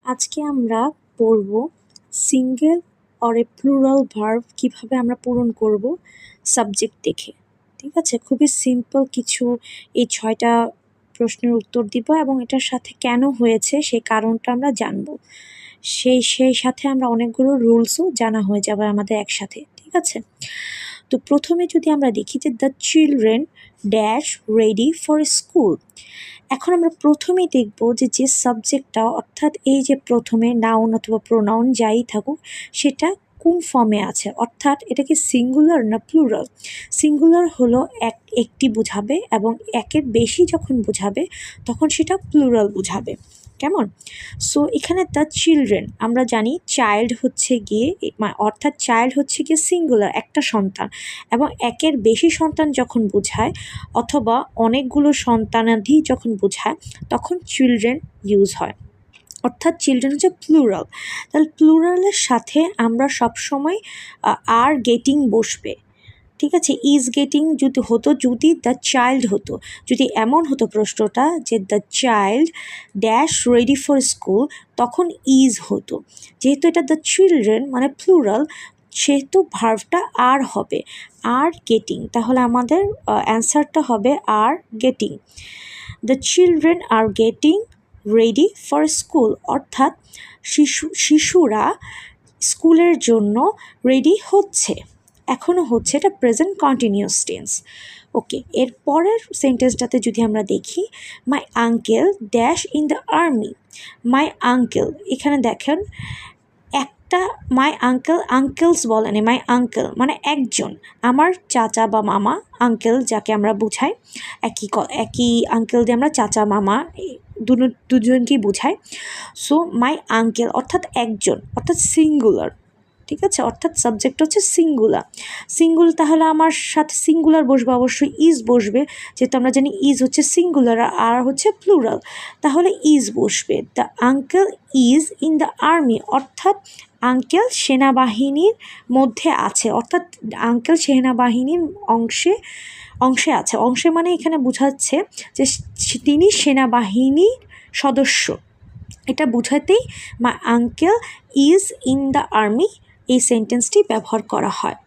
আজকে আমরা পড়ব single or a plural verb কিভাবে আমরা পূরণ করব সাবজেক্ট দেখে। ঠিক আছে, খুবই সিম্পল কিছু এই 6টা প্রশ্নের উত্তর দিব এবং এটার সাথে কেন হয়েছে সেই কারণটা আমরা জানব। সেই সাথে আমরা অনেকগুলো রুলসও জানা হয়ে যাবে আমাদের একসাথে। ঠিক আছে, তো প্রথমে যদি আমরা দেখি যে the children dash ready for school. এখন আমরা প্রথমেই দেখব যে সাবজেক্টটা অর্থাৎ এই যে প্রথমে নাউন অথবা প্রোনাউন যাই থাকুক সেটা কোন ফর্মে আছে, অর্থাৎ এটা কি সিঙ্গুলার না প্লুরাল। সিঙ্গুলার হলো একটি বোঝাবে এবং একের বেশি যখন বোঝাবে তখন সেটা প্লুরাল বোঝাবে। কেমন? সো এখানে দ্য চিলড্রেন আমরা জানি চাইল্ড হচ্ছে গিয়ে অর্থাৎ চাইল্ড হচ্ছে গিয়ে সিঙ্গুলার একটা সন্তান, এবং একের বেশি সন্তান যখন বোঝায় অথবা অনেকগুলো সন্তানাধি যখন বোঝায় তখন চিলড্রেন ইউজ হয়, অর্থাৎ চিলড্রেন হচ্ছে প্লুরাল। তাহলে প্লুরালের সাথে আমরা সবসময় আর গেটিং বসবে। ঠিক আছে, ইজ গেটিং যদি হতো, যদি দ্য চাইল্ড হতো, যদি এমন হতো প্রশ্নটা যে the child dash ready for school, তখন ইজ হতো। যেহেতু এটা দ্য চিলড্রেন মানে প্লুরাল, সেহেতু ভার্ভটা আর হবে, আর গেটিং। তাহলে আমাদের অ্যান্সারটা হবে are getting. The children are getting ready for school, অর্থাৎ শিশুরা স্কুলের জন্য রেডি হচ্ছে, এখনও হচ্ছে, এটা প্রেজেন্ট কন্টিনিউয়াস টেন্স। ওকে, এর পরের সেন্টেন্সটাতে যদি আমরা দেখি my uncle dash in the army. My uncle, এখানে দেখেন একটা মাই আঙ্কেল, আঙ্কেলস বলেনি, মাই আঙ্কেল মানে একজন, আমার চাচা বা মামা, আঙ্কেল যাকে আমরা বুঝাই, একই আঙ্কেল দিয়ে আমরা চাচা মামা দুজনকেই বুঝাই। সো মাই আঙ্কেল অর্থাৎ একজন, অর্থাৎ সিঙ্গুলার। ঠিক আছে, অর্থাৎ সাবজেক্ট হচ্ছে সিঙ্গুল, তাহলে আমার সাথে সিঙ্গুলার বসবে, অবশ্যই ইজ বসবে, যেহেতু আমরা জানি ইজ হচ্ছে সিঙ্গুলার আর হচ্ছে প্লুরাল, তাহলে ইজ বসবে। The uncle is in the army, অর্থাৎ আঙ্কেল সেনাবাহিনীর মধ্যে আছে, অর্থাৎ আঙ্কেল সেনাবাহিনীর অংশে আছে। অংশে মানে এখানে বোঝাচ্ছে যে তিনি সেনাবাহিনীর সদস্য, এটা বোঝাতেই my uncle is in the army এই সেন্টেন্সটি ব্যবহার করা হয়।